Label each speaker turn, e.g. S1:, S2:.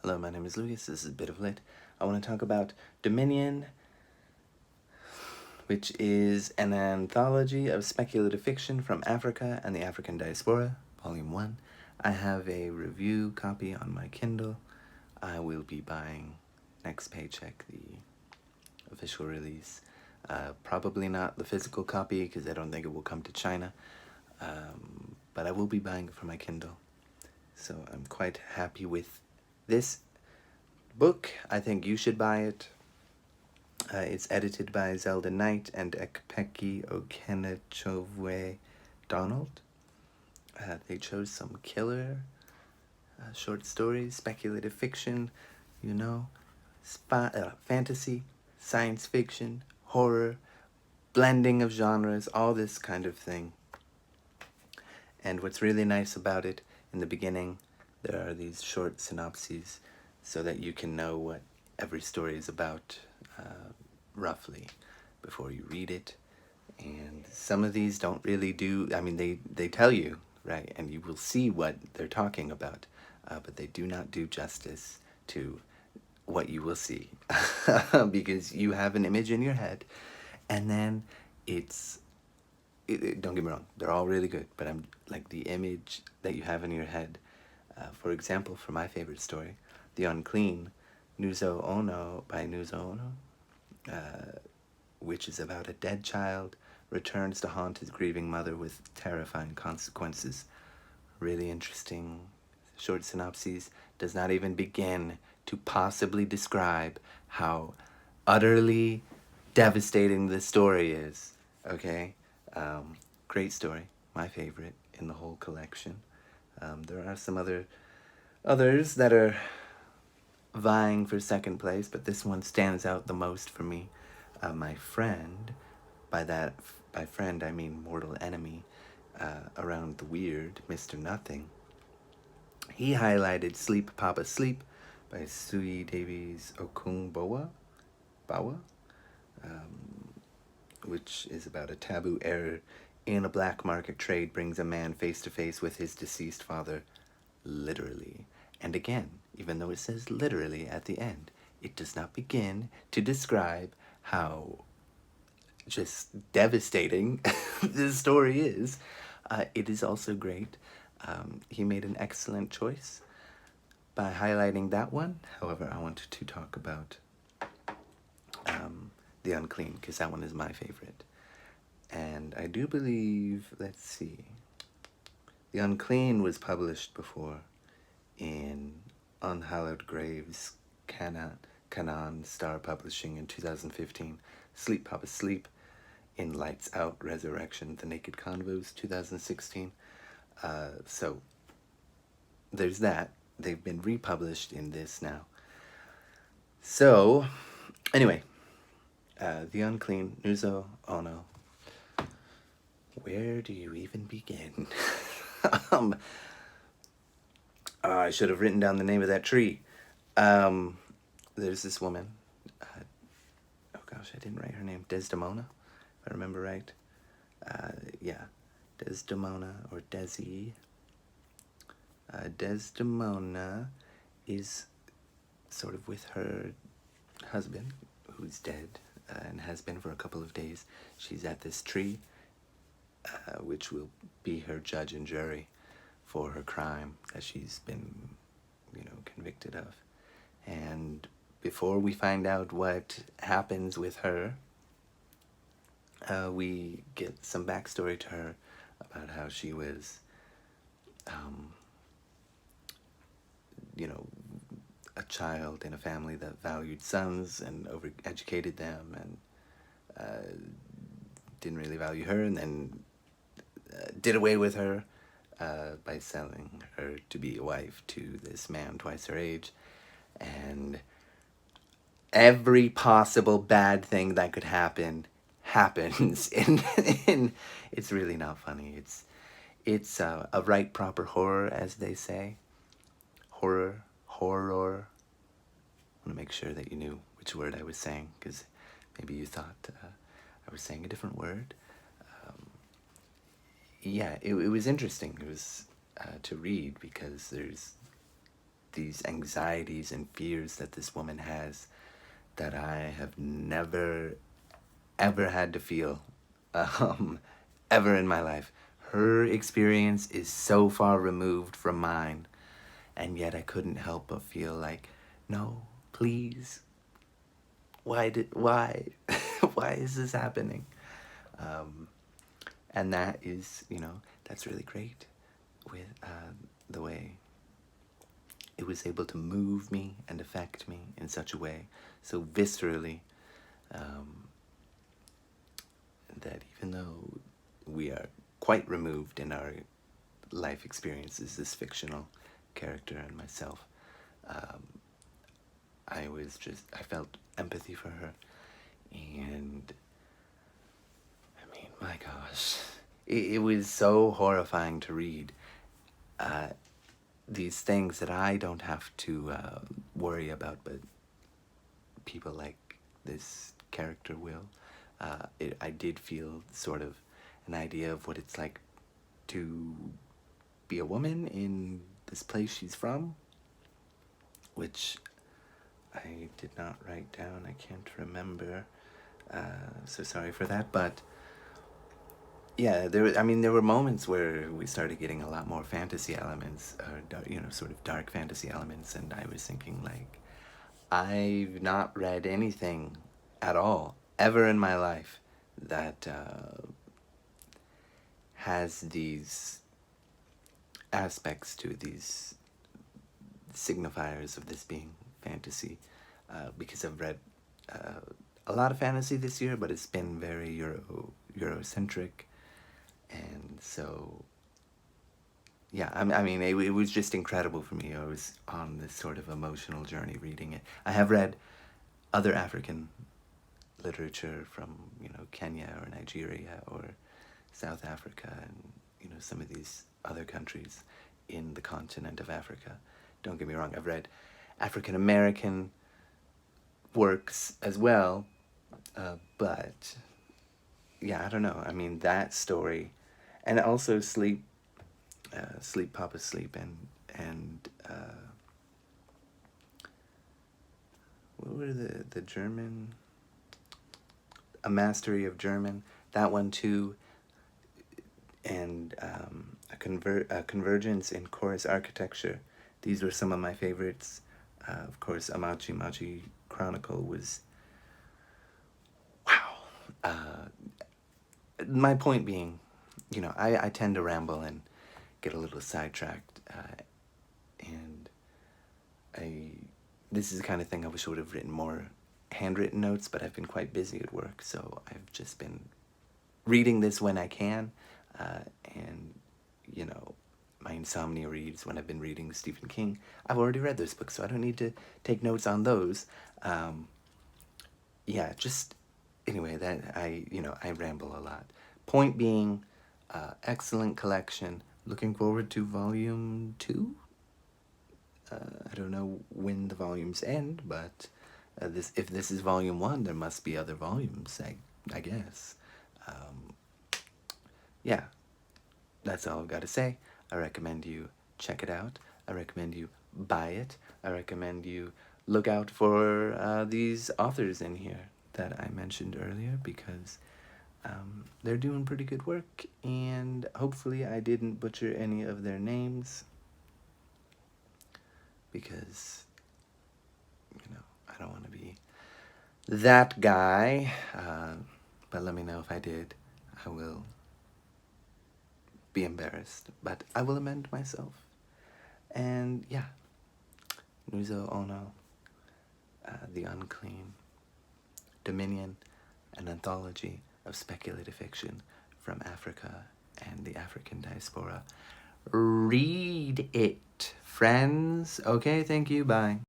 S1: Hello, my name is Lucas. This is a bit of lit. I want to talk about Dominion, which is an anthology of speculative fiction from Africa and the African Diaspora, Volume 1. I have a review copy on my Kindle. I will be buying next paycheck the official release. Probably not the physical copy because I don't think it will come to China, but I will be buying it for my Kindle. So I'm quite happy with this book. I think you should buy it. It's edited by Zelda Knight and Ekpeki Oghenechovwe Donald. They chose some killer short stories, speculative fiction, fantasy, science fiction, horror, blending of genres, all this kind of thing. And what's really nice about it, in the beginning, there are these short synopses so that you can know what every story is about roughly before you read it. And some of these don't really do, they tell you, right, and you will see what they're talking about, but they do not do justice to what you will see because you have an image in your head, and then don't get me wrong, they're all really good, but I'm like the image that you have in your head. For example, for my favorite story, The Unclean, Nuzo Onoh by Nuzo Onoh, which is about a dead child returns to haunt his grieving mother with terrifying consequences. Really interesting short synopses. Does not even begin to possibly describe how utterly devastating this story is. Okay? Great story. My favorite in the whole collection. There are some others that are vying for second place, but this one stands out the most for me. My friend, by friend I mean mortal enemy, around the weird, Mr. Nothing. He highlighted Sleep Papa Sleep by Suyi Davies Okungbowa, which is about a taboo error in a black market trade brings a man face to face with his deceased father, literally. And again, even though it says literally at the end, it does not begin to describe how just devastating this story is. It is also great. He made an excellent choice by highlighting that one. However, I wanted to talk about The Unclean, because that one is my favorite. And I do believe, let's see, The Unclean was published before in Unhallowed Graves, Canaan Star Publishing in 2015. Sleep Papa Sleep in Lights Out Resurrection, The Naked Convos, 2016. So there's that. They've been republished in this now. So, anyway, The Unclean, Nuzo Onoh. Where do you even begin? I should have written down the name of that tree. There's this woman. Oh gosh, I didn't write her name. Desdemona, if I remember right. Yeah, Desdemona or Desi. Desdemona is sort of with her husband, who's dead and has been for a couple of days. She's at this tree, which will be her judge and jury for her crime that she's been, convicted of. And before we find out what happens with her, we get some backstory to her about how she was, a child in a family that valued sons and overeducated them, and didn't really value her, and then did away with her by selling her to be a wife to this man twice her age. And every possible bad thing that could happen happens. And it's really not funny. It's a right proper horror, as they say. Horror. I want to make sure that you knew which word I was saying, because maybe you thought I was saying a different word. Yeah, it was interesting. It was to read, because there's these anxieties and fears that this woman has that I have never, ever had to feel ever in my life. Her experience is so far removed from mine, and yet I couldn't help but feel like, no, please, why, why is this happening? And that is, that's really great with the way it was able to move me and affect me in such a way, so viscerally, that even though we are quite removed in our life experiences, this fictional character and myself, I felt empathy for her, and I mean, my gosh, it was so horrifying to read these things that I don't have to worry about, but people like this character will. I did feel sort of an idea of what it's like to be a woman in this place she's from, which I did not write down. I can't remember. So sorry for that. But yeah, there were moments where we started getting a lot more fantasy elements, or sort of dark fantasy elements, and I was thinking, like, I've not read anything at all ever in my life that has these aspects to it, these signifiers of this being fantasy, because I've read a lot of fantasy this year, but it's been very Eurocentric, and so yeah, I mean, it was just incredible for me. I was on this sort of emotional journey reading it. I have read other African literature from, Kenya or Nigeria or South Africa and, some of these other countries in the continent of Africa. Don't get me wrong, I've read African American works as well, but yeah, I don't know. I mean, that story, and also Sleep, Papa Sleep, and what were the German, A Mastery of German, that one too, and a Convergence in Chorus Architecture. These were some of my favorites. Of course, Maji Chronicle was, wow. My point being, I tend to ramble and get a little sidetracked, and this is the kind of thing I wish I would have written more handwritten notes, but I've been quite busy at work, so I've just been reading this when I can, and my insomnia reads when I've been reading Stephen King. I've already read those books, so I don't need to take notes on those. Yeah, just anyway, that I ramble a lot. Point being, excellent collection. Looking forward to volume 2. I don't know when the volumes end, but if this is volume 1, there must be other volumes, I guess. Yeah, that's all I've got to say. I recommend you check it out. I recommend you buy it. I recommend you look out for these authors in here that I mentioned earlier, because they're doing pretty good work, and hopefully I didn't butcher any of their names, because I don't want to be that guy, but let me know if I did. I will be embarrassed, but I will amend myself. And yeah, Nuzo, Onoh, The Unclean, Dominion, an anthology of speculative fiction from Africa and the African diaspora. Read it, friends. Okay, thank you, bye.